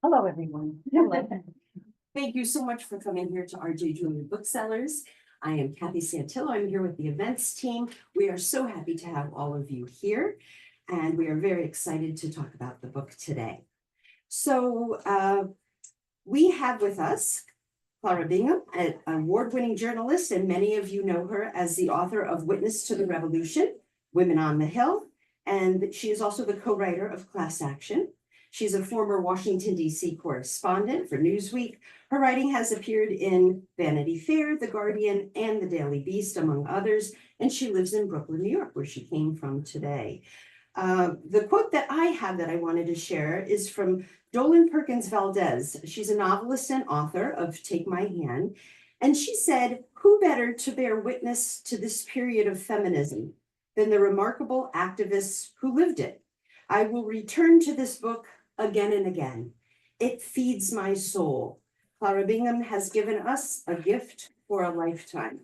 Hello, everyone. Hello. Thank you so much for coming here to RJ Junior Booksellers. I am Kathy Santillo. I'm here with the events team. We are so happy to have all of you here, and we are very excited to talk about the book today. So we have with us Clara Bingham, an award-winning journalist, and many of you know her as the author of Witness to the Revolution, Women on the Hill, and she is also the co-writer of Class Action. She's a former Washington, D.C. correspondent for Newsweek. Her writing has appeared in Vanity Fair, The Guardian, and The Daily Beast, among others, and she lives in Brooklyn, New York, where she came from today. The quote that I have that I wanted to share is from Dolan Perkins Valdez. She's a novelist and author of Take My Hand, and she said, "Who better to bear witness to this period of feminism than the remarkable activists who lived it? I will return to this book again and again. It feeds my soul." Clara Bingham has given us a gift for a lifetime.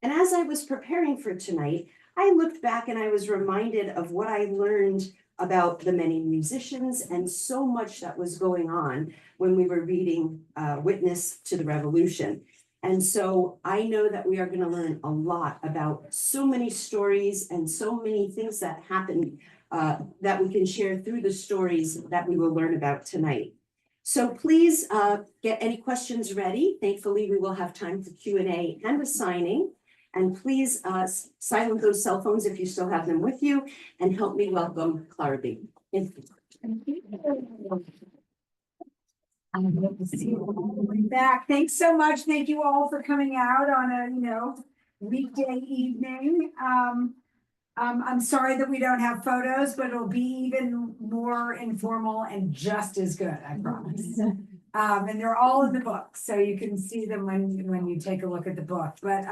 And as I was preparing for tonight, I looked back and I was reminded of what I learned about the many musicians and so much that was going on when we were reading Witness to the Revolution. And so I know that we are going to learn a lot about so many stories and so many things that happened that we can share through the stories that we will learn about tonight. So please get any questions ready. Thankfully, we will have time for Q&A and a signing. And please silence those cell phones if you still have them with you, and help me welcome Clara Bingham. Thank you. I'm glad to see you all back. Thanks so much. Thank you all for coming out on a weekday evening. I'm sorry that we don't have photos, but it'll be even more informal and just as good, I promise. And they're all in the book, so you can see them when you take a look at the book. But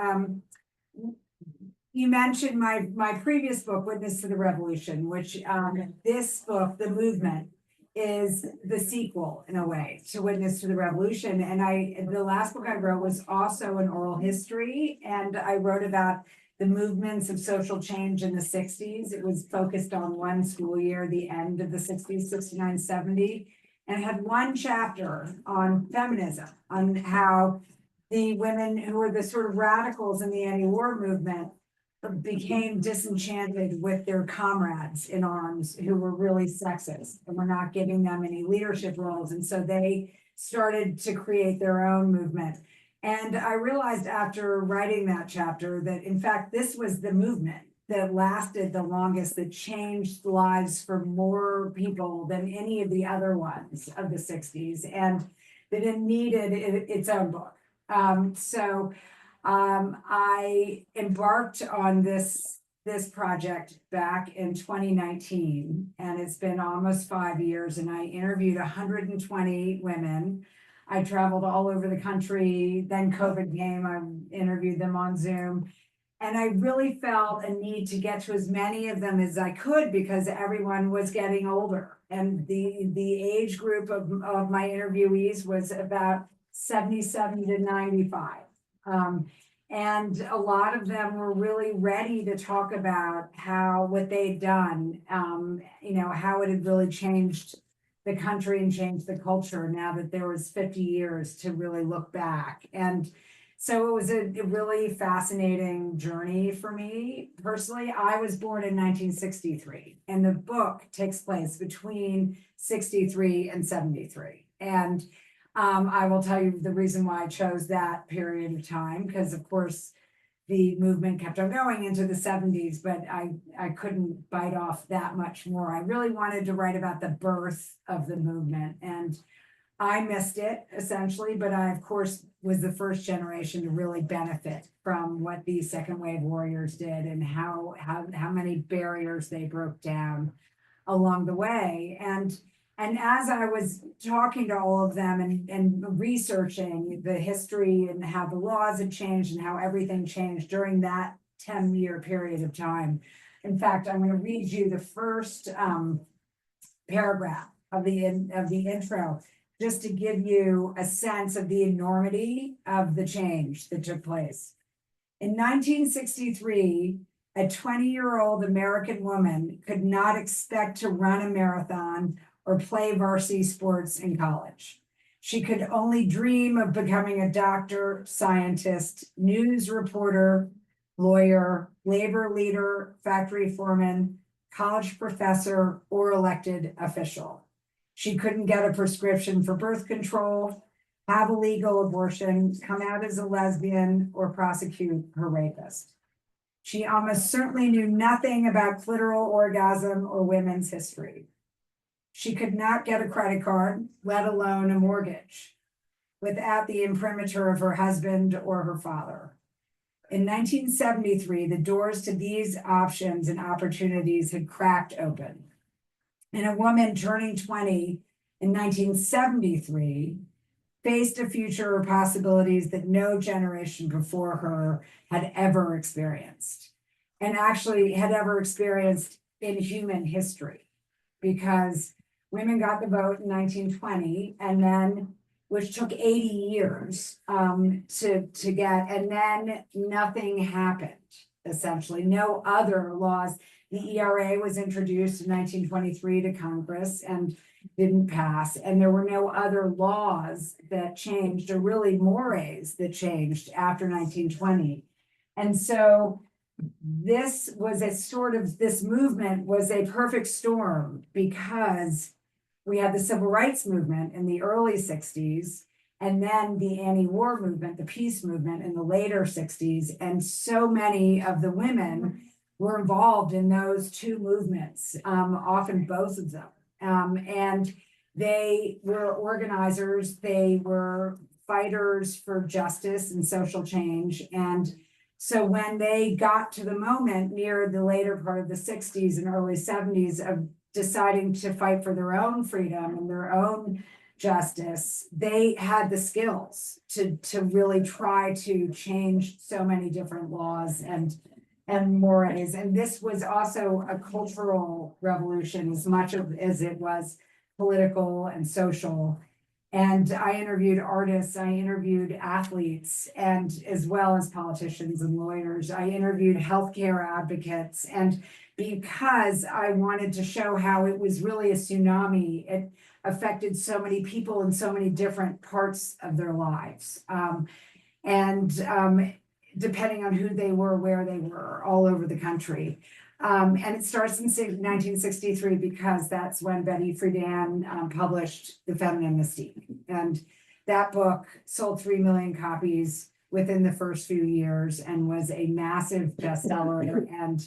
you mentioned my previous book, Witness to the Revolution, which this book, The Movement, is the sequel in a way to Witness to the Revolution. And the last book I wrote was also an oral history, and I wrote about the movements of social change in the 60s. It was focused on one school year, the end of the 60s, 69, 70, and had one chapter on feminism, on how the women who were the sort of radicals in the anti-war movement became disenchanted with their comrades in arms who were really sexist and were not giving them any leadership roles. And so they started to create their own movement. And I realized after writing that chapter that, in fact, this was the movement that lasted the longest, that changed lives for more people than any of the other ones of the 60s, and that it needed its own book. So I embarked on this project back in 2019, and it's been almost 5 years, and I interviewed 120 women. I traveled all over the country. Then COVID came, I interviewed them on Zoom. And I really felt a need to get to as many of them as I could because everyone was getting older. And the age group of my interviewees was about 77 to 95. And a lot of them were really ready to talk about what they'd done, how it had really changed the country and changed the culture now that there was 50 years to really look back. And so it was a really fascinating journey for me personally. I was born in 1963, and the book takes place between 63 and 73. And I will tell you the reason why I chose that period of time, because of course the movement kept on going into the 70s, but I couldn't bite off that much more. I really wanted to write about the birth of the movement, and I missed it essentially, but I of course was the first generation to really benefit from what these second wave warriors did and how many barriers they broke down along the way. And as I was talking to all of them and researching the history and how the laws had changed and how everything changed during that 10-year period of time. In fact, I'm going to read you the first paragraph of the intro, just to give you a sense of the enormity of the change that took place. In 1963, a 20-year-old American woman could not expect to run a marathon or play varsity sports in college. She could only dream of becoming a doctor, scientist, news reporter, lawyer, labor leader, factory foreman, college professor, or elected official. She couldn't get a prescription for birth control, have a legal abortion, come out as a lesbian, or prosecute her rapist. She almost certainly knew nothing about clitoral orgasm or women's history. She could not get a credit card, let alone a mortgage, without the imprimatur of her husband or her father. In 1973, the doors to these options and opportunities had cracked open. And a woman turning 20 in 1973 faced a future or possibilities that no generation before her had ever experienced, and actually had ever experienced in human history, because women got the vote in 1920, and then, which took 80 years to get, and then nothing happened, essentially. No other laws. The ERA was introduced in 1923 to Congress and didn't pass, and there were no other laws that changed, or really mores that changed after 1920. And so this was a sort of, this movement was a perfect storm, because we had the civil rights movement in the early 60s, and then the anti-war movement, the peace movement in the later 60s. And so many of the women were involved in those two movements, often both of them. And they were organizers, they were fighters for justice and social change. And so when they got to the moment near the later part of the 60s and early 70s of deciding to fight for their own freedom and their own justice, they had the skills to really try to change so many different laws and mores. And this was also a cultural revolution as much as it was political and social. And I interviewed artists, I interviewed athletes, and as well as politicians and lawyers. I interviewed healthcare advocates, and because I wanted to show how it was really a tsunami, it affected so many people in so many different parts of their lives. Depending on who they were, where they were, all over the country. And it starts in 1963, because that's when Betty Friedan published The Feminine Mystique. And that book sold 3 million copies within the first few years and was a massive bestseller. And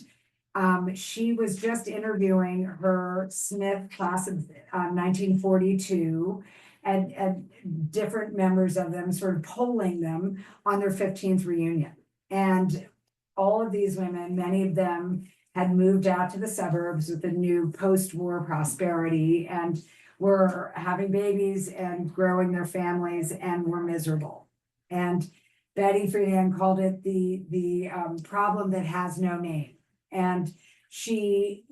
she was just interviewing her Smith class of 1942, and different members of them, sort of polling them on their 15th reunion. And all of these women, many of them had moved out to the suburbs with the new post-war prosperity and were having babies and growing their families and were miserable. And Betty Friedan called it the problem that has no name. And she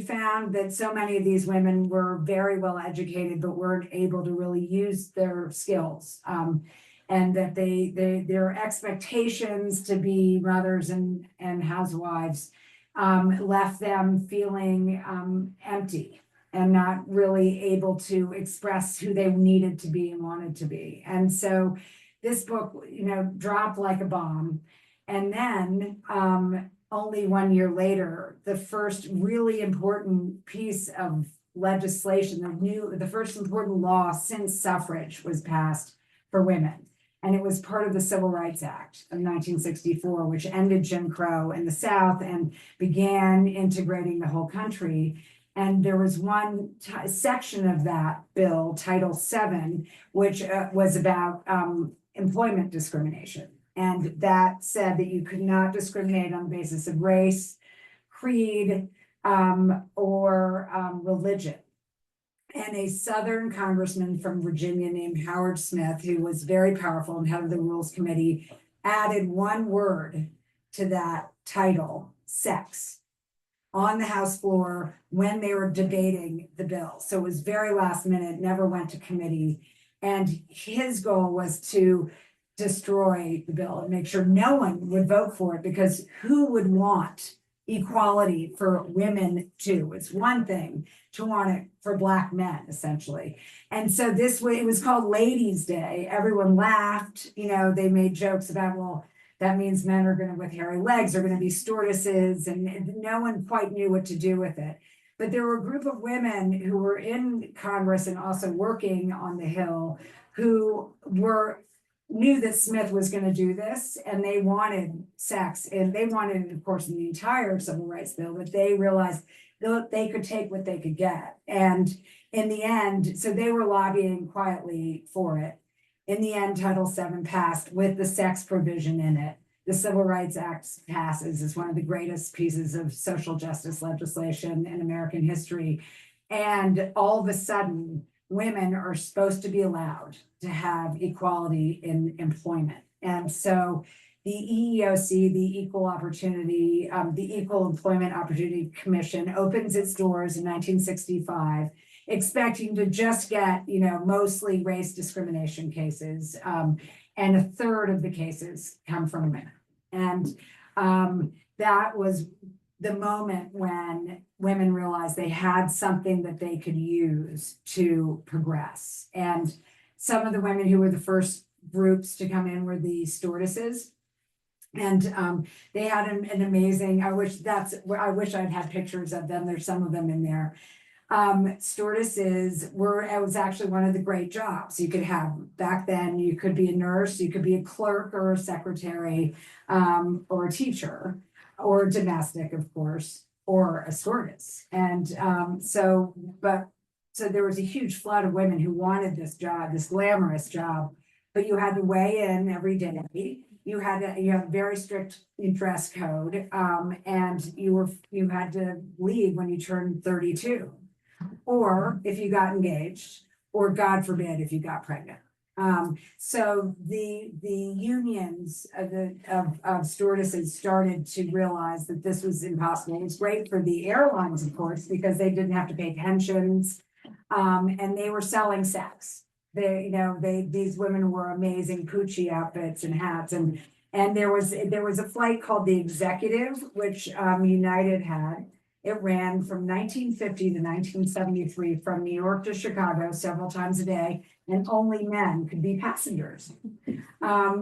found that so many of these women were very well educated, but weren't able to really use their skills. And that their expectations to be mothers and housewives left them feeling empty and not really able to express who they needed to be and wanted to be. And so this book, dropped like a bomb. And then only 1 year later, the first really important piece of legislation, the first important law since suffrage was passed for women. And it was part of the Civil Rights Act of 1964, which ended Jim Crow in the South and began integrating the whole country. And there was one section of that bill, Title VII, which was about employment discrimination. And that said that you could not discriminate on the basis of race, creed, or religion. And a Southern congressman from Virginia named Howard Smith, who was very powerful and head of the Rules Committee, added one word to that title, sex, on the House floor when they were debating the bill. So it was very last minute, never went to committee. And his goal was to destroy the bill and make sure no one would vote for it, because who would want, equality for women too. It's one thing to want it for Black men, essentially. And so this way, it was called Ladies' Day. Everyone laughed, they made jokes about, well, that means men are gonna, with hairy legs, are gonna be stewardesses, and no one quite knew what to do with it. But there were a group of women who were in Congress and also working on the Hill who knew that Smith was going to do this, and they wanted sex, and they wanted it, of course, in the entire civil rights bill, but they realized that they could take what they could get. And in the end, so they were lobbying quietly for it. In the end, Title VII passed with the sex provision in it. The Civil Rights Act passes as one of the greatest pieces of social justice legislation in American history. And all of a sudden, women are supposed to be allowed to have equality in employment. And so the EEOC, the Equal Employment Opportunity Commission, opens its doors in 1965, expecting to just get, mostly race discrimination cases. And a third of the cases come from women. And that was the moment when women realized they had something that they could use to progress. And some of the women who were the first groups to come in were the stewardesses. And they had an amazing, I wish I'd had pictures of them. There's some of them in there. Stewardesses it was actually one of the great jobs you could have back then. You could be a nurse, you could be a clerk or a secretary, or a teacher, or a domestic, of course, or a stewardess. And so there was a huge flood of women who wanted this job, this glamorous job, but you had to weigh in every day. You had a very strict dress code, and you had to leave when you turned 32, or if you got engaged, or God forbid, if you got pregnant. So the unions of stewardesses started to realize that this was impossible. It was great for the airlines, of course, because they didn't have to pay pensions, and they were selling sex. These women wore amazing Pucci outfits and hats, and there was a flight called the Executive, which United had. It ran from 1950 to 1973 from New York to Chicago several times a day, and only men could be passengers.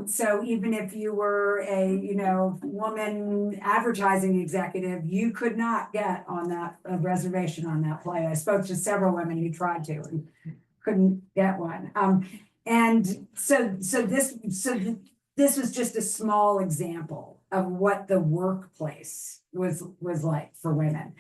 So even if you were a woman advertising executive, you could not get on that reservation on that flight. I spoke to several women who tried to and couldn't get one. And so this was just a small example of what the workplace was like for women.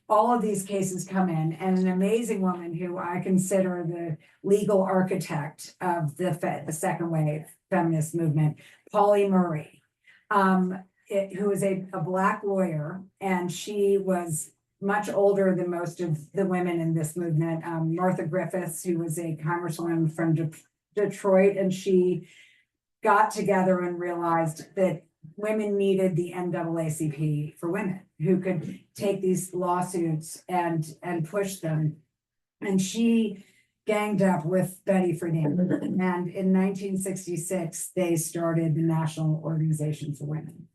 All of these cases come in, and an amazing woman who I consider the legal architect of the second wave feminist movement, Polly Murray, who is a Black lawyer, and she was much older than most of the women in this movement. Martha Griffiths, who was a congresswoman from Detroit, and she got together and realized that women needed the NAACP for women who could take these lawsuits and push them. And she ganged up with Betty Friedan. And in 1966, they started the National Organization for Women.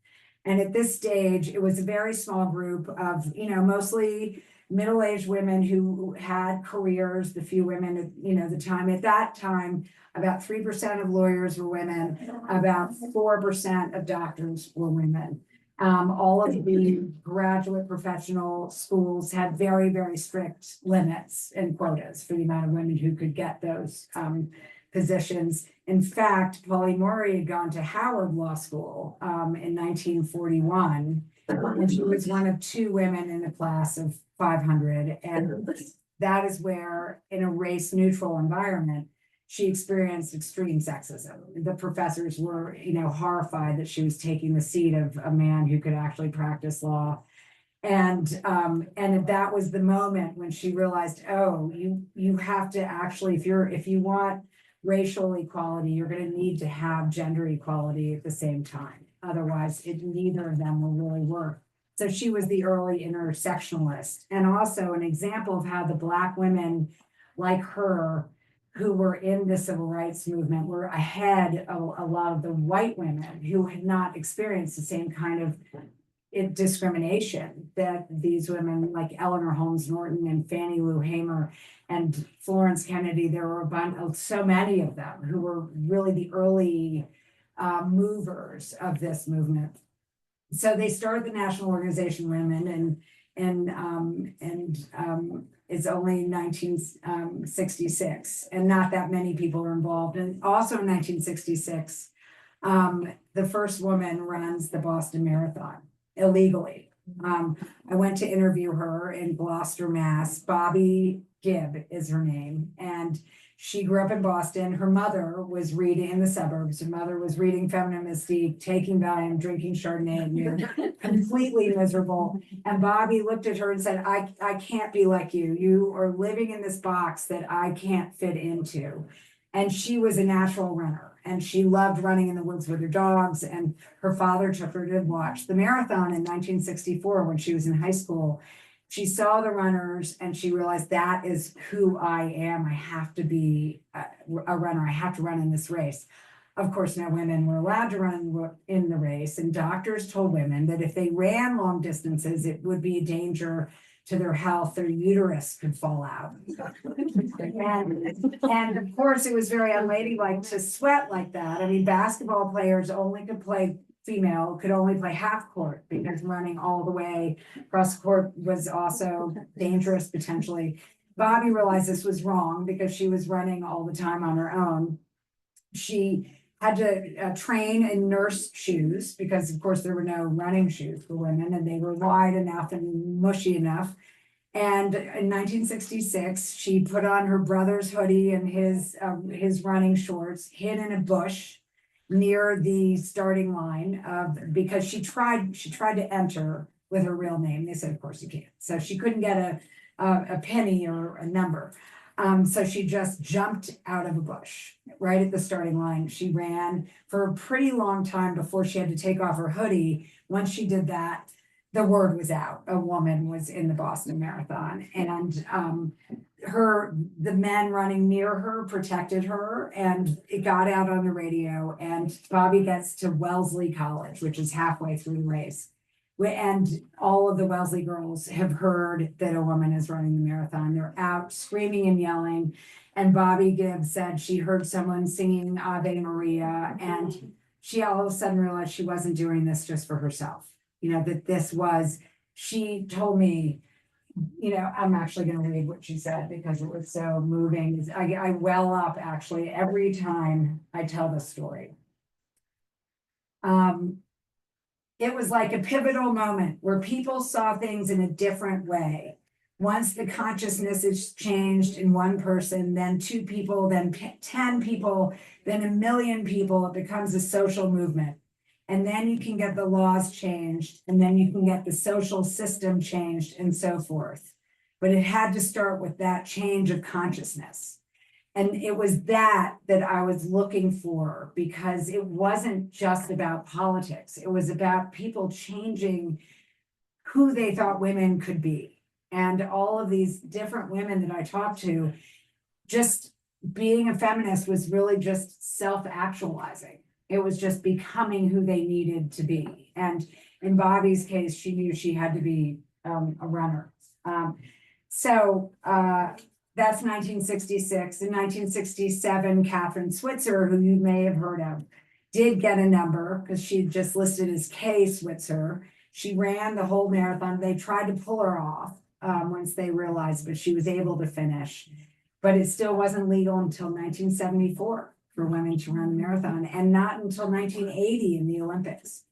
And at this stage, it was a very small group of, mostly middle-aged women who had careers, the few women at that time, about 3% of lawyers were women, about 4% of doctors were women. All of the graduate professional schools had very, very strict limits and quotas for the amount of women who could get those positions. In fact, Polly Murray had gone to Howard Law School in 1941, and she was one of two women in a class of 500. And that is where, in a race-neutral environment, she experienced extreme sexism. The professors were, horrified that she was taking the seat of a man who could actually practice law. And that was the moment when she realized, oh, you have to actually, if you want racial equality, you're going to need to have gender equality at the same time. Otherwise, neither of them will really work. So she was the early intersectionalist, and also an example of how the Black women like her who were in the civil rights movement were ahead of a lot of the white women who had not experienced the same kind of discrimination that these women like Eleanor Holmes Norton and Fannie Lou Hamer and Florence Kennedy, there were a bunch of so many of them who were really the early movers of this movement. So they started the National Organization Women and it's only 1966, and not that many people are involved. And also in 1966, the first woman runs the Boston Marathon illegally. I went to interview her in Gloucester, Mass. Bobby Gibb is her name, and she grew up in Boston. Her mother was reading in the suburbs. Her mother was reading Feminine Mystique, taking Valium, drinking Chardonnay, and you're completely miserable. And Bobby looked at her and said, I can't be like you. You are living in this box that I can't fit into. And she was a natural runner, and she loved running in the woods with her dogs. And her father took her to watch the marathon in 1964 when she was in high school. She saw the runners and she realized that is who I am. I have to be a runner. I have to run in this race. Of course, no women were allowed to run in the race, and doctors told women that if they ran long distances, it would be a danger to their health. Their uterus could fall out. And of course, it was very unladylike to sweat like that. I mean, basketball players only could play could only play half court, because running all the way across the court was also dangerous potentially. Bobby realized this was wrong because she was running all the time on her own. She had to train in nurse shoes because, of course, there were no running shoes for women, and they were wide enough and mushy enough. And in 1966, she put on her brother's hoodie and his running shorts, hid in a bush near the starting line because she tried to enter with her real name. They said, of course you can't. So she couldn't get a penny or a number. So she just jumped out of a bush right at the starting line. She ran for a pretty long time before she had to take off her hoodie. Once she did that, the word was out. A woman was in the Boston Marathon, and the men running near her protected her, and it got out on the radio. And Bobby gets to Wellesley College, which is halfway through the race. And all of the Wellesley girls have heard that a woman is running the marathon. They're out screaming and yelling. And Bobby Gibbs said she heard someone singing Ave Maria, and she all of a sudden realized she wasn't doing this just for herself. You know, that this was, she told me, you know, I'm actually going to read what she said because it was so moving. I well up actually every time I tell this story. It was like a pivotal moment where people saw things in a different way. Once the consciousness is changed in one person, then 2 people, then 10 people, then 1 million people, it becomes a social movement. And then you can get the laws changed, and then you can get the social system changed, and so forth. But it had to start with that change of consciousness. And it was that I was looking for, because it wasn't just about politics. It was about people changing who they thought women could be. And all of these different women that I talked to, just being a feminist was really just self-actualizing. It was just becoming who they needed to be. And in Bobby's case, she knew she had to be a runner. That's 1966. In 1967, Catherine Switzer, who you may have heard of, did get a number because she just listed as K. Switzer. She ran the whole marathon. They tried to pull her off once they realized, but she was able to finish. But it still wasn't legal until 1974 for women to run the marathon, and not until 1980 in the Olympics.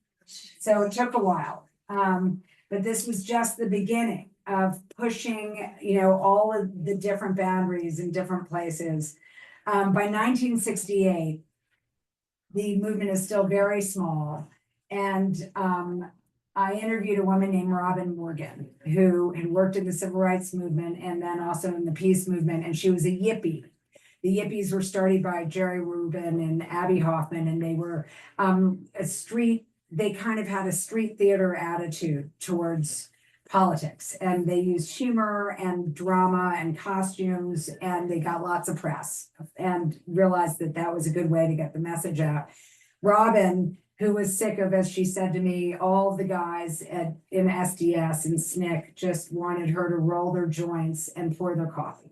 So it took a while. But this was just the beginning of pushing, you know, all of the different boundaries in different places. By 1968, the movement is still very small. And I interviewed a woman named Robin Morgan, who had worked in the civil rights movement and then also in the peace movement, and she was a Yippie. The Yippies were started by Jerry Rubin and Abby Hoffman, and they were they kind of had a street theater attitude towards politics, and they used humor and drama and costumes, and they got lots of press and realized that that was a good way to get the message out. Robin who was sick of, as she said to me, all the guys in SDS and SNCC just wanted her to roll their joints and pour their coffee.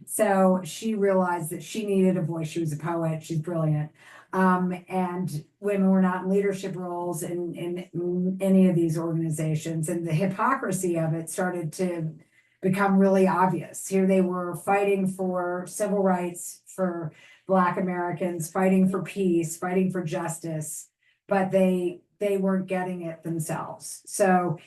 So she realized that she needed a voice. She was a poet. She's brilliant. And women were not in leadership roles in any of these organizations. And the hypocrisy of it started to become really obvious. Here they were fighting for civil rights for Black Americans, fighting for peace, fighting for justice, but they weren't getting it themselves. So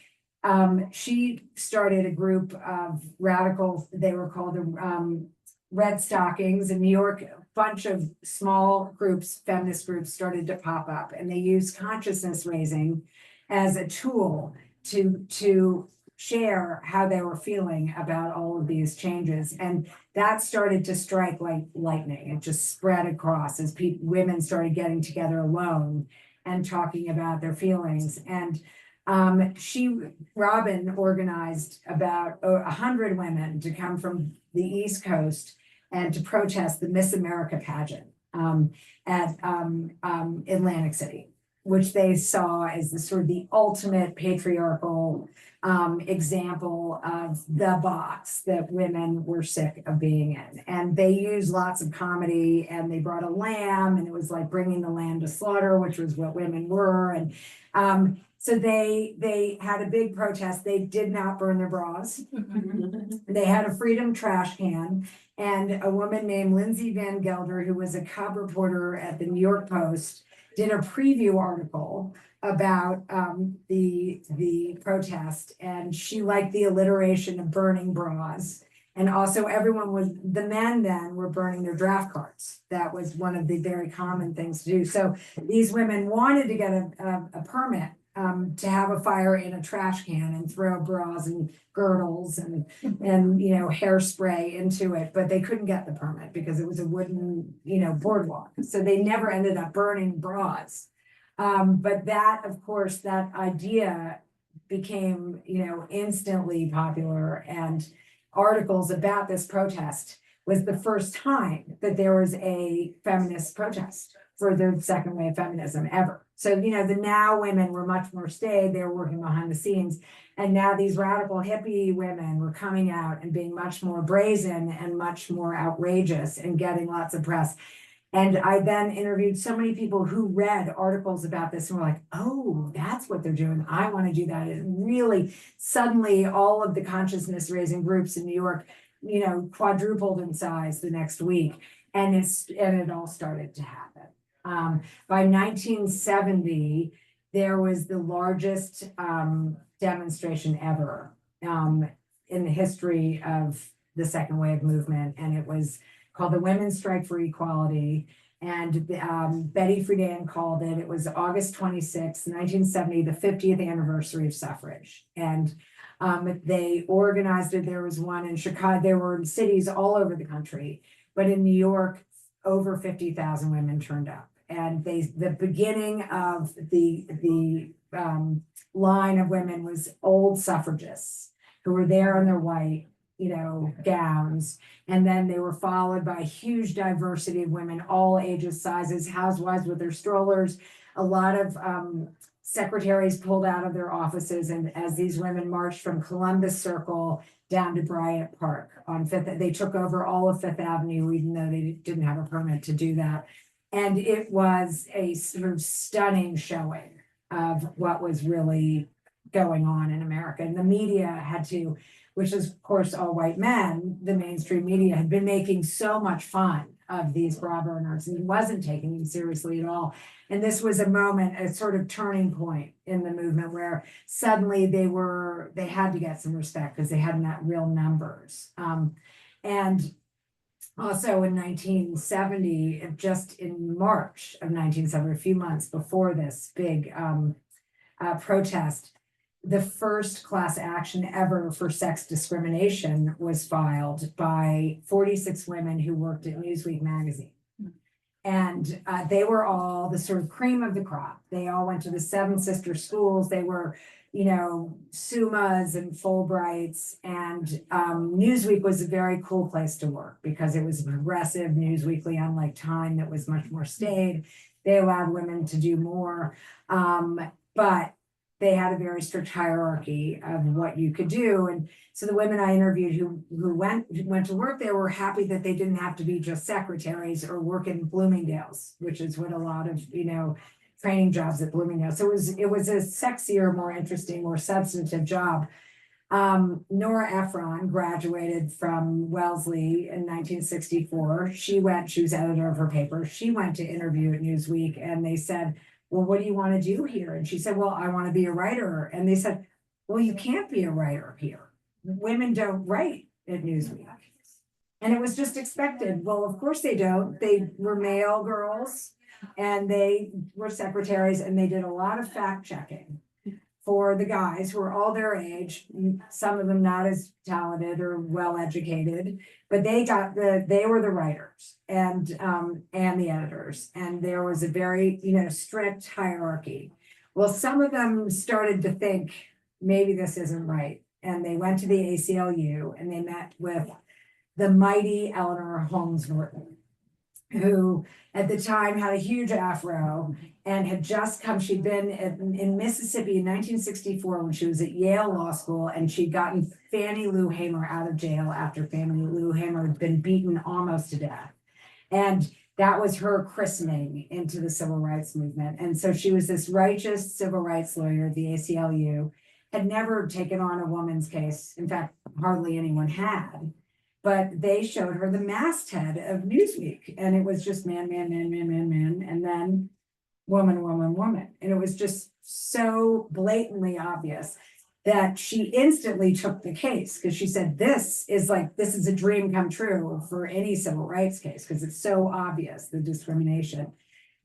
she started a group of radicals. They were called the Red Stockings in New York. A bunch of small groups, feminist groups, started to pop up, and they used consciousness raising as a tool to share how they were feeling about all of these changes. And that started to strike like lightning. It just spread across as women started getting together alone and talking about their feelings. And Robin organized about 100 women to come from the East Coast and to protest the Miss America pageant at Atlantic City, which they saw as the sort of the ultimate patriarchal example of the box that women were sick of being in. And they used lots of comedy, and they brought a lamb, and it was like bringing the lamb to slaughter, which was what women were. And so they had a big protest. They did not burn their bras. They had a freedom trash can, and a woman named Lindsay Van Gelder, who was a cub reporter at the New York Post, did a preview article about the protest, and she liked the alliteration of burning bras. And also the men then were burning their draft cards. That was one of the very common things to do. So these women wanted to get a permit to have a fire in a trash can and throw bras and girdles and hairspray into it, but they couldn't get the permit because it was a wooden boardwalk. So they never ended up burning bras. But that, of course, that idea became instantly popular, and articles about this protest was the first time that there was a feminist protest for the second wave feminism ever. So, the now women were much more staid. They were working behind the scenes. And now these radical hippie women were coming out and being much more brazen and much more outrageous and getting lots of press. And I then interviewed so many people who read articles about this and were like, oh, that's what they're doing. I want to do that. It really, suddenly all of the consciousness raising groups in New York, quadrupled in size the next week. And it all started to happen. By 1970, there was the largest demonstration ever in the history of the second wave movement. And it was called the Women's Strike for Equality. And Betty Friedan called it. It was August 26, 1970, the 50th anniversary of suffrage. And they organized it. There was one in Chicago. There were cities all over the country. But in New York, over 50,000 women turned up. And the beginning of the line of women was old suffragists who were there in their white, gowns. And then they were followed by a huge diversity of women, all ages, sizes, housewives with their strollers. A lot of secretaries pulled out of their offices. And as these women marched from Columbus Circle down to Bryant Park on Fifth, they took over all of Fifth Avenue, even though they didn't have a permit to do that. And it was a sort of stunning showing of what was really going on in America. And the media had to, which is of course all white men, the mainstream media had been making so much fun of these bra burners and wasn't taking them seriously at all. And this was a moment, a sort of turning point in the movement where suddenly they had to get some respect because they had not real numbers. And also in 1970, just in March of 1970, a few months before this big protest, the first class action ever for sex discrimination was filed by 46 women who worked at Newsweek magazine. And they were all the sort of cream of the crop. They all went to the Seven Sister schools. They were, Summas and Fulbrights. And Newsweek was a very cool place to work because it was a progressive news weekly, unlike Time that was much more staid. they allowed women to do more. But they had a very strict hierarchy of what you could do. And so the women I interviewed who went to work there were happy that they didn't have to be just secretaries or work in Bloomingdale's, which is what a lot of, training jobs at Bloomingdale's. So it was a sexier, more interesting, more substantive job. Nora Ephron graduated from Wellesley in 1964. She was editor of her paper. She went to interview at Newsweek and they said, well, what do you want to do here? And she said, well, I want to be a writer. And they said, well, you can't be a writer here. Women don't write at Newsweek. And it was just expected. Well, of course they don't. They were male girls and they were secretaries and they did a lot of fact checking for the guys who were all their age, some of them not as talented or well educated, but they were the writers and the editors. And there was a very, strict hierarchy. Well, some of them started to think maybe this isn't right. And they went to the ACLU and they met with the mighty Eleanor Holmes Norton, who at the time had a huge afro and had just come, she'd been in Mississippi in 1964 when she was at Yale Law School, and she'd gotten Fannie Lou Hamer out of jail after Fannie Lou Hamer had been beaten almost to death. And that was her christening into the civil rights movement. And so she was this righteous civil rights lawyer at the ACLU, had never taken on a woman's case. In fact, hardly anyone had. But they showed her the masthead of Newsweek, and it was just man, man, man, man, man, man, and then woman, woman, woman. And it was just so blatantly obvious that she instantly took the case because she said, this is a dream come true for any civil rights case because it's so obvious, the discrimination.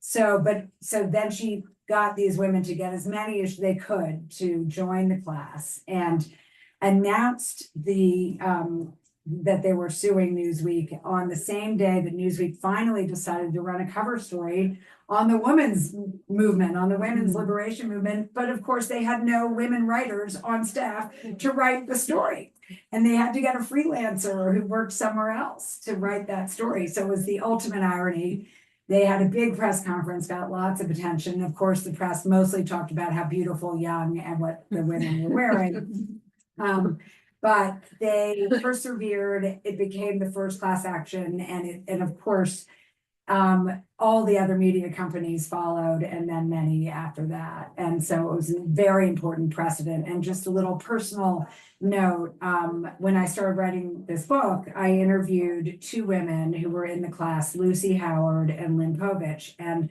So then she got these women to get as many as they could to join the class and announced that they were suing Newsweek on the same day that Newsweek finally decided to run a cover story on the women's movement, on the women's liberation movement. But of course, they had no women writers on staff to write the story. And they had to get a freelancer who worked somewhere else to write that story. So it was the ultimate irony. They had a big press conference, got lots of attention. Of course, the press mostly talked about how beautiful, young, and what the women were wearing. But they persevered. It became the first class action, and of course, all the other media companies followed, and then many after that. And so it was a very important precedent. And just a little personal note: when I started writing this book, I interviewed two women who were in the class, Lucy Howard and Lynn Povich, and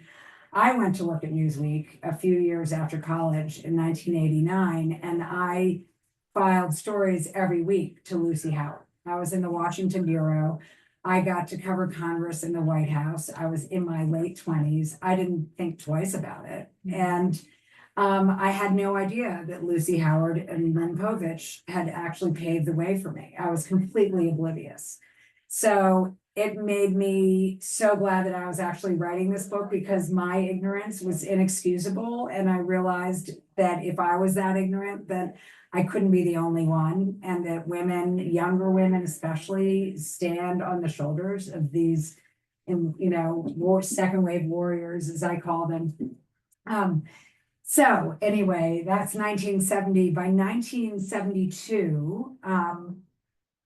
I went to work at Newsweek a few years after college in 1989, and I filed stories every week to Lucy Howard. I was in the Washington Bureau. I got to cover Congress in the White House. I was in my late 20s. I didn't think twice about it. And I had no idea that Lucy Howard and Lynn Povich had actually paved the way for me. I was completely oblivious. So it made me so glad that I was actually writing this book because my ignorance was inexcusable. And I realized that if I was that ignorant, that I couldn't be the only one, and that women, younger women especially, stand on the shoulders of these, second wave warriors, as I call them. So anyway, that's 1970. By 1972,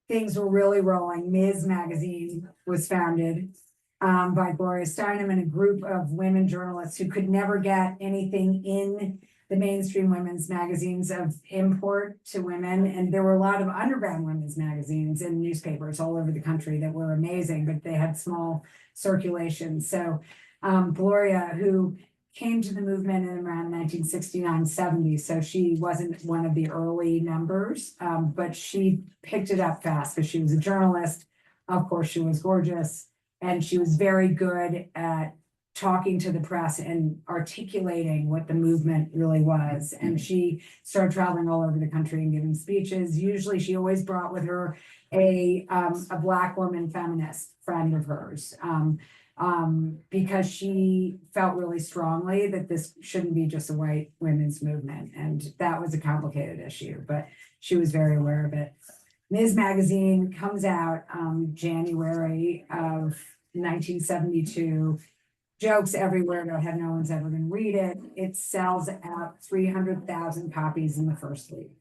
things were really rolling. Ms. Magazine was founded by Gloria Steinem and a group of women journalists who could never get anything in the mainstream women's magazines of import to women. And there were a lot of underground women's magazines and newspapers all over the country that were amazing, but they had small circulation. So Gloria, who came to the movement in around 1969-70, so she wasn't one of the early members, but she picked it up fast because she was a journalist. Of course, she was gorgeous, and she was very good at talking to the press and articulating what the movement really was. And she started traveling all over the country and giving speeches. Usually she always brought with her a Black woman feminist friend of hers, because she felt really strongly that this shouldn't be just a white women's movement. And that was a complicated issue, but she was very aware of it. Ms. Magazine comes out January of 1972. jokes everywhere about how no one's ever going to read it. It sells out 300,000 copies in the first week.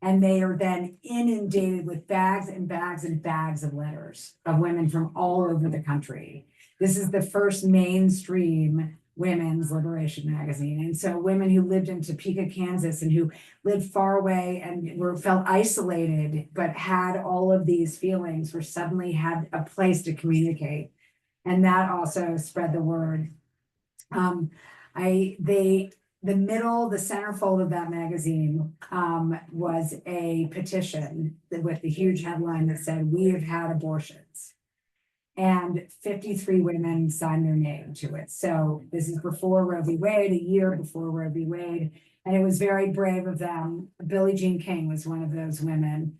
And they are then inundated with bags and bags and bags of letters of women from all over the country. This is the first mainstream women's liberation magazine. And so women who lived in Topeka, Kansas, and who lived far away and felt isolated, but had all of these feelings, were suddenly had a place to communicate. And that also spread the word. The centerfold of that magazine was a petition with the huge headline that said, "We have had abortions." And 53 women signed their name to it. So this is before Roe v. Wade, a year before Roe v. Wade. And it was very brave of them. Billie Jean King was one of those women.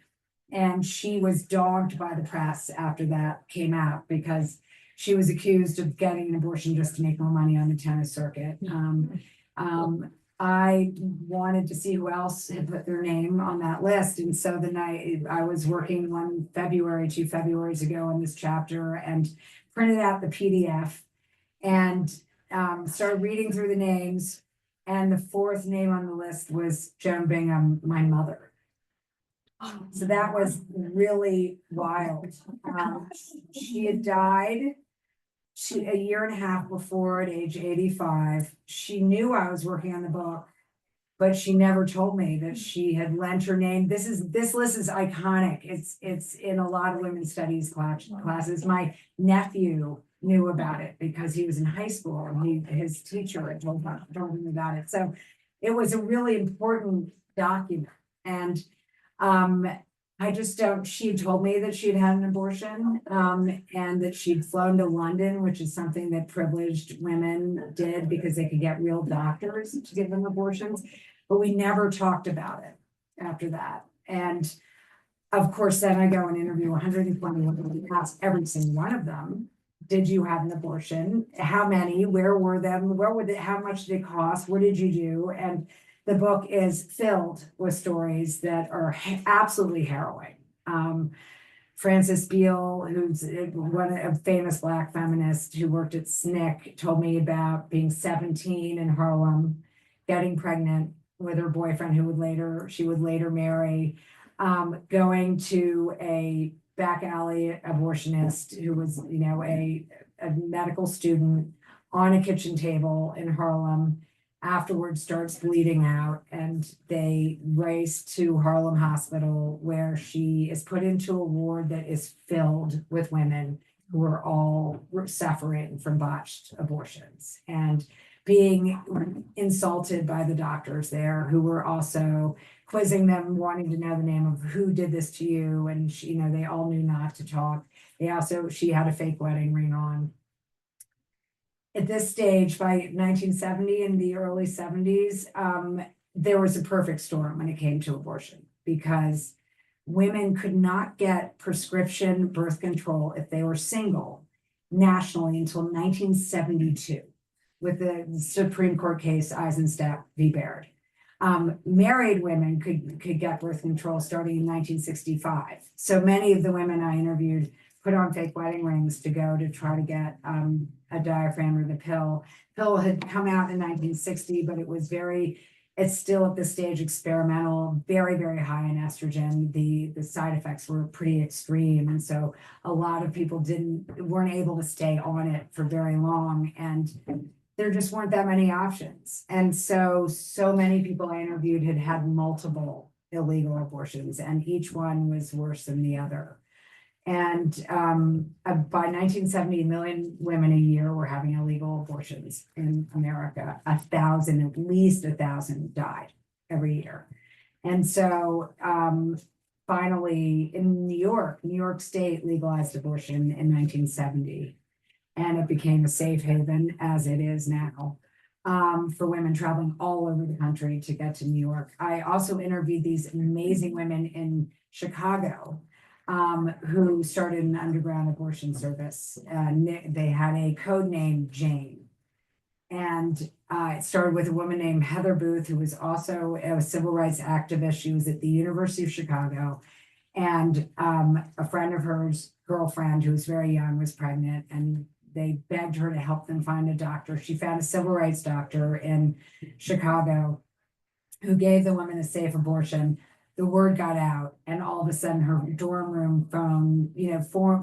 And she was dogged by the press after that came out because she was accused of getting an abortion just to make more money on the tennis circuit. I wanted to see who else had put their name on that list. And so the night I was working 2 Februarys ago on this chapter and printed out the PDF and started reading through the names. And the 4th name on the list was Joan Bingham, my mother. So that was really wild. She had died a year and a half before at age 85. She knew I was working on the book, but she never told me that she had lent her name. This list is iconic. It's in a lot of women's studies classes. My nephew knew about it because he was in high school and his teacher had told him about it. So it was a really important document. And she had told me that she had had an abortion, and that she'd flown to London, which is something that privileged women did because they could get real doctors to give them abortions, but we never talked about it after that. And of course, then I go and interview 120 women, ask every single one of them, did you have an abortion? How many? Where were them? How much did it cost? What did you do? And the book is filled with stories that are absolutely harrowing. Frances Beale, who's a famous Black feminist who worked at SNCC, told me about being 17 in Harlem, getting pregnant with her boyfriend she would later marry, going to a back alley abortionist who was, a medical student on a kitchen table in Harlem. Afterwards starts bleeding out, and they race to Harlem Hospital, where she is put into a ward that is filled with women who are all suffering from botched abortions and being insulted by the doctors there, who were also quizzing them, wanting to know the name of who did this to you. And they all knew not to talk. She had a fake wedding ring on. At this stage, by 1970, in the early 70s, there was a perfect storm when it came to abortion, because women could not get prescription birth control if they were single nationally until 1972, with the Supreme Court case Eisenstadt v. Baird. Married women could get birth control starting in 1965. So many of the women I interviewed put on fake wedding rings to go to try to get a diaphragm or the pill. Pill had come out in 1960, but it's still at this stage experimental, very, very high in estrogen. The side effects were pretty extreme. And so a lot of people weren't able to stay on it for very long. And there just weren't that many options. And so many people I interviewed had multiple illegal abortions, and each one was worse than the other. And by 1970, a million women a year were having illegal abortions in America. At least 1,000 died every year. And so finally, in New York State legalized abortion in 1970. And it became a safe haven, as it is now, for women traveling all over the country to get to New York. I also interviewed these amazing women in Chicago, who started an underground abortion service. They had a code name, Jane. And it started with a woman named Heather Booth, who was also a civil rights activist. She was at the University of Chicago. And a friend of hers, girlfriend, who was very young, was pregnant. And they begged her to help them find a doctor. She found a civil rights doctor in Chicago who gave the woman a safe abortion. The word got out, and all of a sudden her dorm room phone,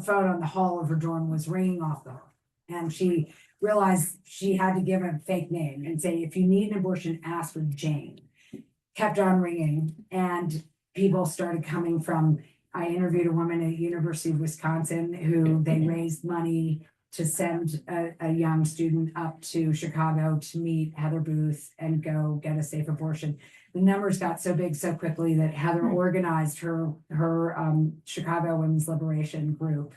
phone on the hall of her dorm was ringing off the hook. And she realized she had to give a fake name and say, if you need an abortion, ask for Jane. Kept on ringing, and people started coming from, I interviewed a woman at University of Wisconsin who they raised money to send a young student up to Chicago to meet Heather Booth and go get a safe abortion. The numbers got so big so quickly that Heather organized her Chicago Women's Liberation Group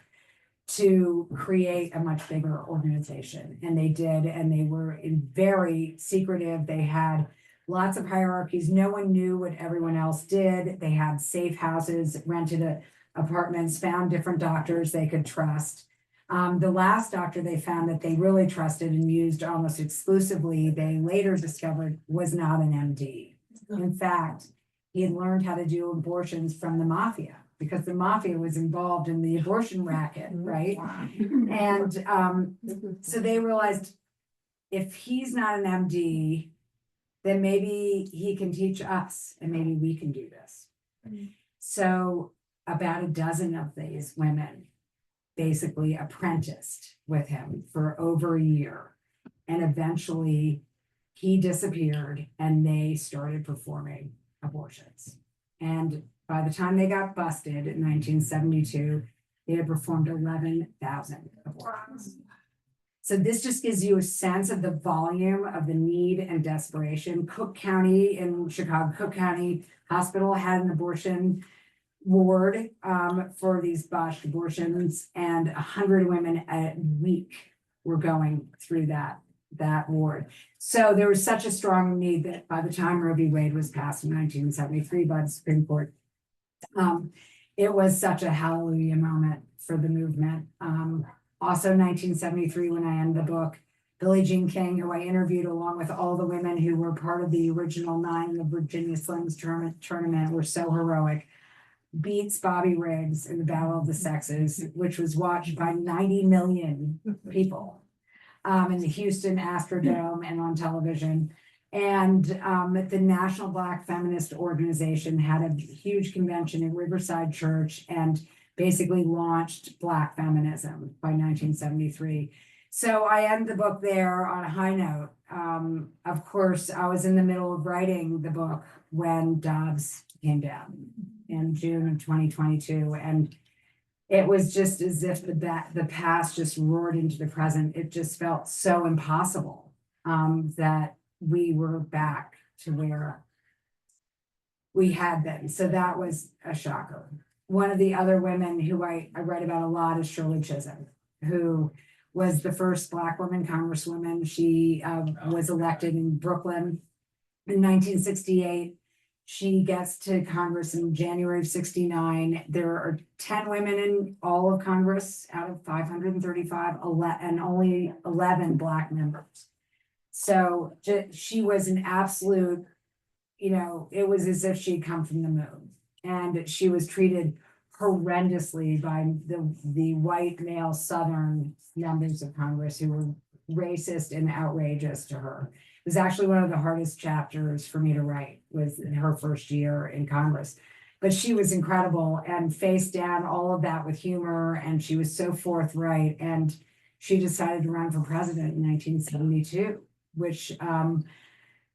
to create a much bigger organization. And they did, and they were very secretive. They had lots of hierarchies. No one knew what everyone else did. They had safe houses, rented apartments, found different doctors they could trust. The last doctor they found that they really trusted and used almost exclusively, they later discovered was not an MD. In fact, he had learned how to do abortions from the mafia, because the mafia was involved in the abortion racket, right? And so they realized, if he's not an MD, then maybe he can teach us and maybe we can do this. So about a dozen of these women basically apprenticed with him for over a year. And eventually he disappeared and they started performing abortions. And by the time they got busted in 1972, they had performed 11,000 abortions. So this just gives you a sense of the volume of the need and desperation. Cook County in Chicago, Cook County Hospital had an abortion ward for these botched abortions, and 100 women a week were going through that ward. So there was such a strong need that by the time Roe v. Wade was passed in 1973 by the Supreme Court, it was such a hallelujah moment for the movement. Also 1973, when I ended the book, Billie Jean King, who I interviewed along with all the women who were part of the original 9 in the Virginia Slims tournament, were so heroic, beats Bobby Riggs in the Battle of the Sexes, which was watched by 90 million people in the Houston Astrodome and on television. And the National Black Feminist Organization had a huge convention in Riverside Church and basically launched Black feminism by 1973. So I end the book there on a high note. Of course, I was in the middle of writing the book when Dobbs came down in June of 2022. And it was just as if the past just roared into the present. It just felt so impossible that we were back to where we had been. So that was a shocker. One of the other women who I write about a lot is Shirley Chisholm, who was the first Black woman congresswoman. She was elected in Brooklyn in 1968. She gets to Congress in January of 69. There are 10 women in all of Congress out of 535, and only 11 Black members. So she was an absolute, it was as if she'd come from the moon. And she was treated horrendously by the white male Southern members of Congress who were racist and outrageous to her. It was actually one of the hardest chapters for me to write, was in her first year in Congress. But she was incredible and faced down all of that with humor, and she was so forthright. And she decided to run for president in 1972, which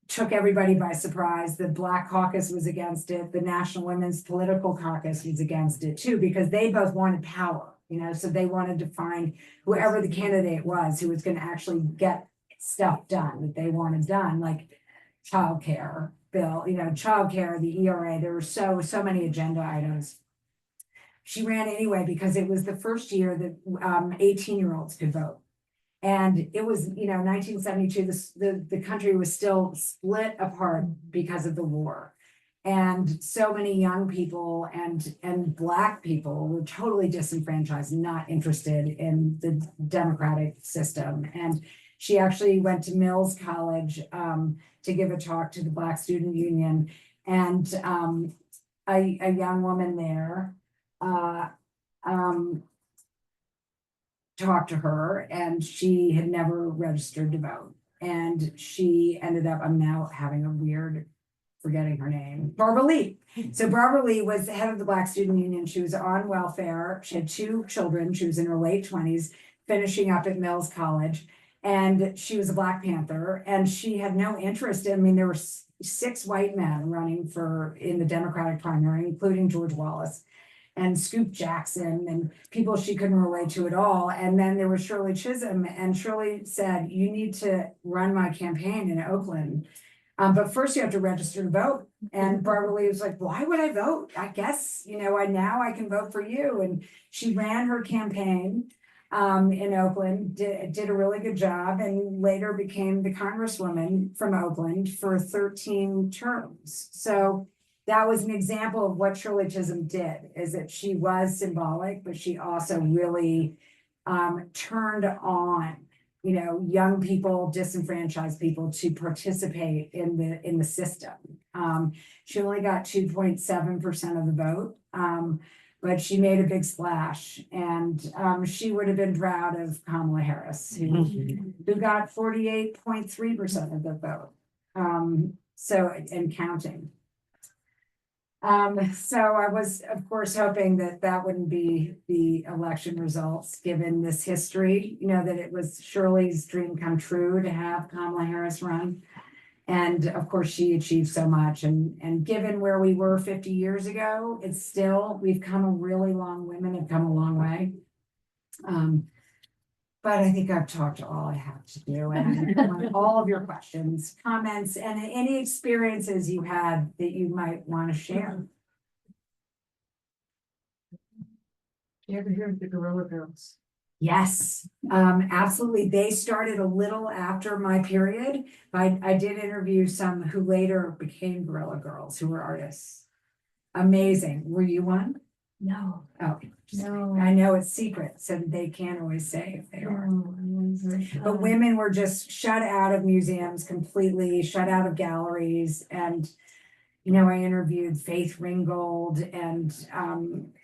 took everybody by surprise. The Black Caucus was against it. The National Women's Political Caucus was against it too, because they both wanted power, so they wanted to find whoever the candidate was who was going to actually get stuff done that they wanted done, like childcare bill, childcare, the ERA. There were so many agenda items. She ran anyway because it was the first year that 18-year-olds could vote. And it was, 1972, the country was still split apart because of the war. And so many young people and Black people were totally disenfranchised, not interested in the democratic system. And she actually went to Mills College to give a talk to the Black Student Union. And a young woman there talked to her, and she had never registered to vote. And she ended up, I'm now having a weird, forgetting her name, Barbara Lee. So Barbara Lee was the head of the Black Student Union. She was on welfare. She had 2 children. She was in her late 20s, finishing up at Mills College. And she was a Black Panther, and she had no interest. I mean, there were 6 white men running in the Democratic primary, including George Wallace and Scoop Jackson and people she couldn't relate to at all. And then there was Shirley Chisholm, and Shirley said, "You need to run my campaign in Oakland. But first you have to register to vote." And Barbara Lee was like, "Why would I vote? I guess, now I can vote for you." And she ran her campaign in Oakland, did a really good job, and later became the congresswoman from Oakland for 13 terms. So that was an example of what Shirley Chisholm did, is that she was symbolic, but she also really turned on, young people, disenfranchised people to participate in the system. She only got 2.7% of the vote. But she made a big splash, and she would have been proud of Kamala Harris, who got 48.3% of the vote. And counting. So I was, of course, hoping that wouldn't be the election results, given this history, that it was Shirley's dream come true to have Kamala Harris run. And of course, she achieved so much. And given where we were 50 years ago, we've come a really long, women have come a long way. But I think I've talked all I have to do, and I want all of your questions, comments, and any experiences you had that you might want to share. You ever hear of the Guerrilla Girls? Yes, absolutely. They started a little after my period. I did interview some who later became Guerrilla Girls, who were artists. Amazing. Were you one? No. Oh, No. I know it's secret, so they can't always say if they are. But women were just shut out of museums completely, shut out of galleries. And, I interviewed Faith Ringgold and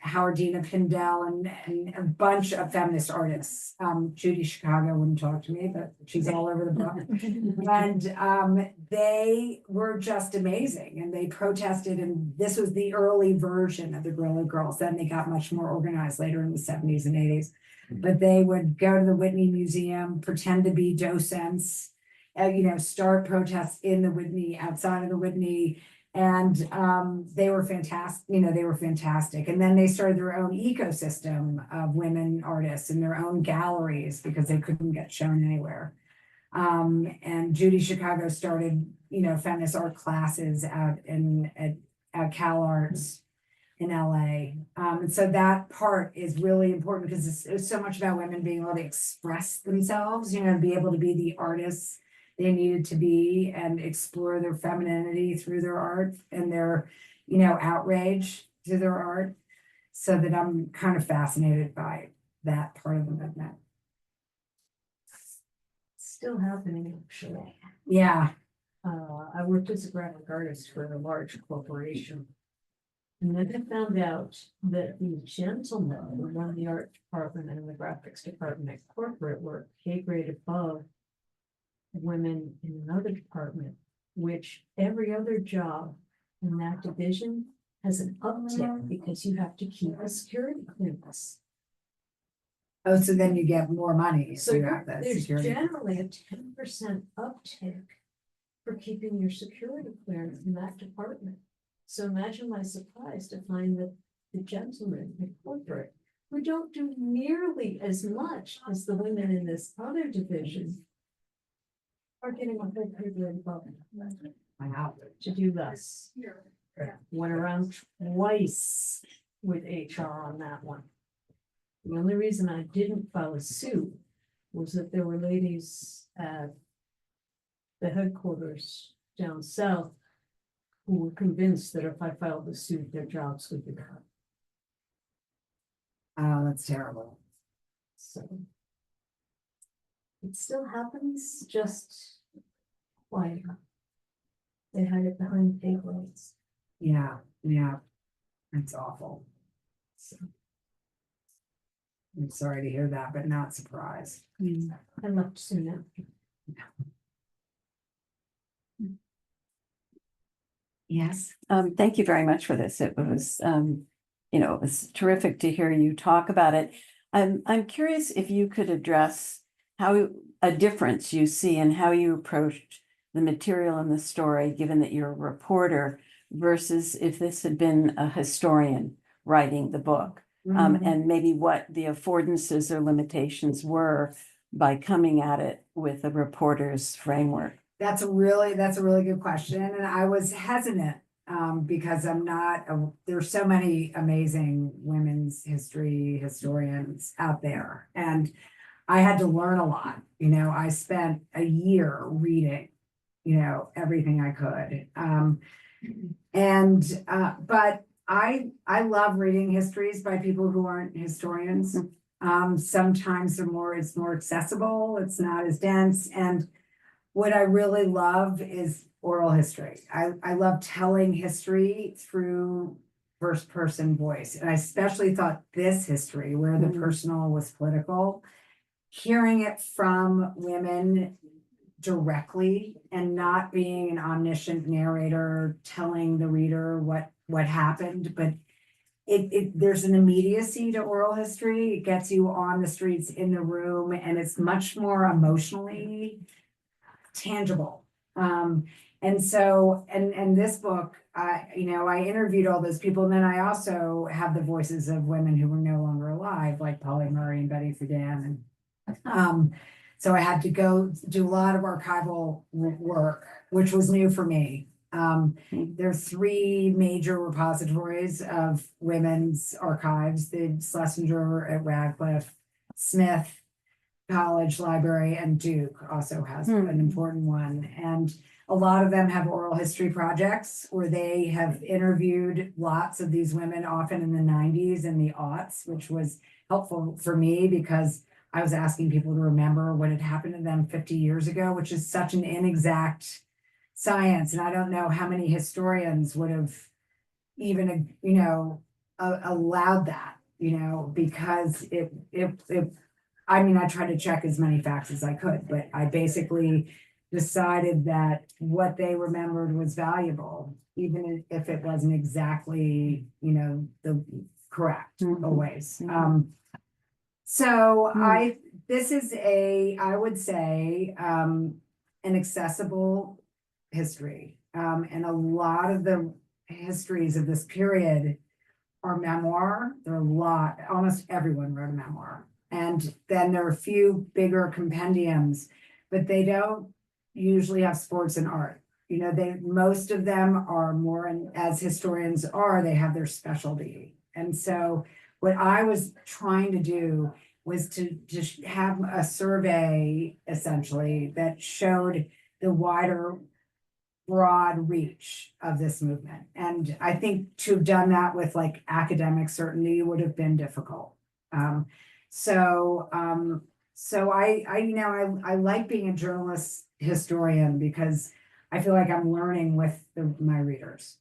Howardina Pindell and a bunch of feminist artists. Judy Chicago wouldn't talk to me, but she's all over the book. And they were just amazing. And they protested, and this was the early version of the Guerrilla Girls. Then they got much more organized later in the 70s and 80s. But they would go to the Whitney Museum, pretend to be docents, start protests in the Whitney, outside of the Whitney. And they were fantastic, they were fantastic. And then they started their own ecosystem of women artists and their own galleries because they couldn't get shown anywhere. And Judy Chicago started, feminist art classes out at Cal Arts in LA. And so that part is really important because it's so much about women being able to express themselves, be able to be the artists they needed to be and explore their femininity through their art and their, outrage through their art. So that I'm kind of fascinated by that part of the movement. Still happening, actually. Yeah. I worked as a graphic artist for a large corporation. And then I found out that the gentlemen who run the art department and the graphics department at corporate were pay grade above women in another department, which every other job in that division has an uptick because you have to keep a security clearance. Oh, so then you get more money. So you have that there's security. generally a 10% uptick for keeping your security clearance in that department. So imagine my surprise to find that the gentlemen in corporate, who don't do nearly as much as the women in this other division, are getting a whole pay grade above Wow. to do less. Went around twice with HR on that one. The only reason I didn't file a suit was that there were ladies at the headquarters down south who were convinced that if I filed the suit, their jobs would be cut. Oh, that's terrible. So it still happens, just quieter. They hide it behind pay grades. Yeah, yeah. That's awful. So I'm sorry to hear that, but not surprised. I left soon after. Yes. Thank you very much for this. It was, it was terrific to hear you talk about it. I'm curious if you could address how a difference you see in how you approached the material in the story, given that you're a reporter, versus if this had been a historian writing the book, and maybe what the affordances or limitations were by coming at it with a reporter's framework. That's a really good question. And I was hesitant because there's so many amazing women's history historians out there. And I had to learn a lot. I spent a year reading, everything I could. But I love reading histories by people who aren't historians. Sometimes it's more accessible, it's not as dense. And what I really love is oral history. I love telling history through first person voice. And I especially thought this history, where the personal was political, hearing it from women directly and not being an omniscient narrator telling the reader what happened, but there's an immediacy to oral history. It gets you on the streets, in the room, and it's much more emotionally tangible. And so, and this book, I interviewed all those people, and then I also have the voices of women who were no longer alive, like Polly Murray and Betty Friedan. And so I had to go do a lot of archival work, which was new for me. There are 3 major repositories of women's archives: the Schlesinger at Radcliffe, Smith College Library, and Duke also has an important one. And a lot of them have oral history projects where they have interviewed lots of these women, often in the 90s and the aughts, which was helpful for me because I was asking people to remember what had happened to them 50 years ago, which is such an inexact science. And I don't know how many historians would have even, allowed that, because I tried to check as many facts as I could, but I basically decided that what they remembered was valuable, even if it wasn't exactly, the correct always. This is I would say, an accessible history. And a lot of the histories of this period are memoir. Almost everyone wrote a memoir. And then there are a few bigger compendiums, but they don't usually have sports and art. Most of them are more, and as historians are, they have their specialty. And so what I was trying to do was to just have a survey, essentially, that showed the wider, broad reach of this movement. And I think to have done that with academic certainty would have been difficult. So I like being a journalist historian because I feel like I'm learning with my readers,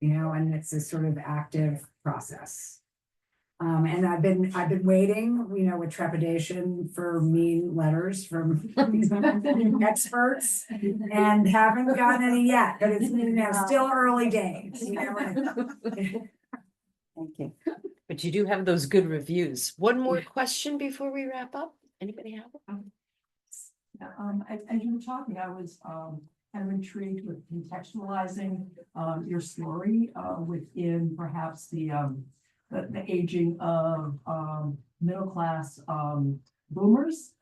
and it's a sort of active process. And I've been waiting, with trepidation for mean letters from experts, and haven't gotten any yet, but it's still early days, Thank you. But you do have those good reviews. One more question before we wrap up? Anybody have one? As you were talking, I was kind of intrigued with contextualizing your story within perhaps the aging of middle class boomers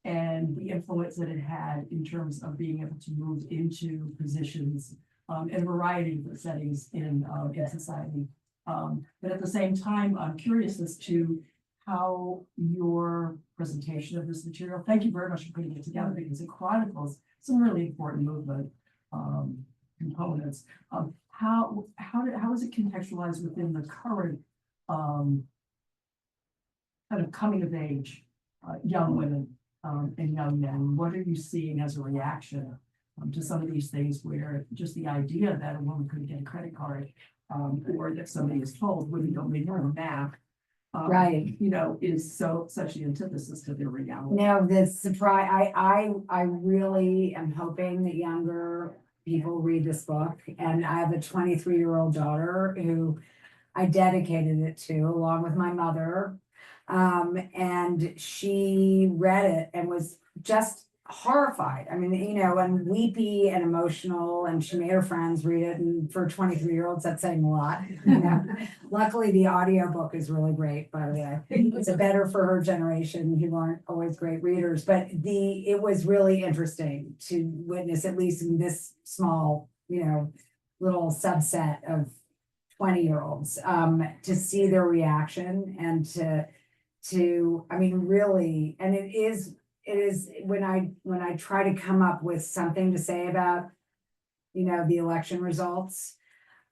and the influence that it had in terms of being able to move into positions in a variety of settings in society. But at the same time, I'm curious as to how your presentation of this material, thank you very much for putting it together, because it chronicles some really important movement components. How is it contextualized within the current kind of coming of age young women and young men? What are you seeing as a reaction to some of these things, where just the idea that a woman could get a credit card or that somebody is told when you don't make your math, Right. You know, is such an antithesis to their reality. No, the surprise, I really am hoping that younger people read this book. And I have a 23-year-old daughter who I dedicated it to, along with my mother. And she read it and was just horrified. I mean, you know, and weepy and emotional, and she made her friends read it. And for 23-year-olds, that's saying a lot. You know? Luckily, the audiobook is really great, by the way. It's better for her generation who aren't always great readers. But it was really interesting to witness, at least in this small, you know, little subset of 20-year-olds, to see their reaction and to, I mean, really, and it is when I try to come up with something to say about, you know, the election results,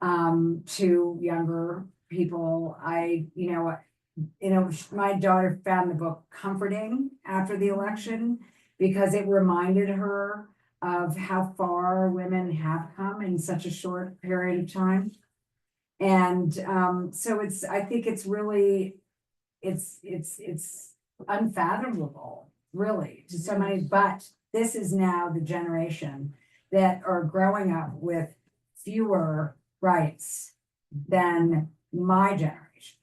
to younger people, my daughter found the book comforting after the election because it reminded her of how far women have come in such a short period of time. And so I think it's really, it's unfathomable, really, to so many, but this is now the generation that are growing up with fewer rights than my generation.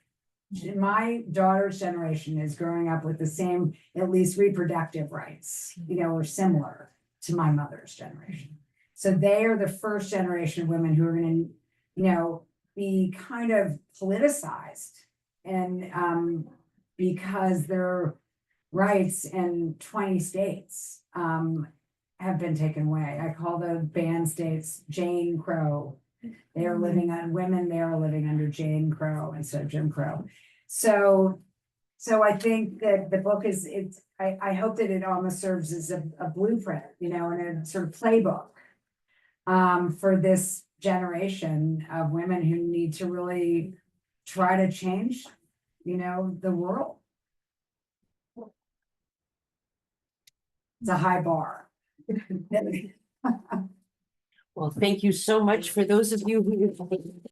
My daughter's generation is growing up with the same, at least reproductive rights, you know, or similar to my mother's generation. So they are the first generation of women who are going to, you know, be kind of politicized, and because their rights in 20 states have been taken away. I call the banned states Jane Crow. They are living on women, they are living under Jane Crow instead of Jim Crow. So I think that the book I hope that it almost serves as a blueprint, you know, and a sort of playbook for this generation of women who need to really try to change, you know, the world. It's a high bar. Well, thank you so much for those of you who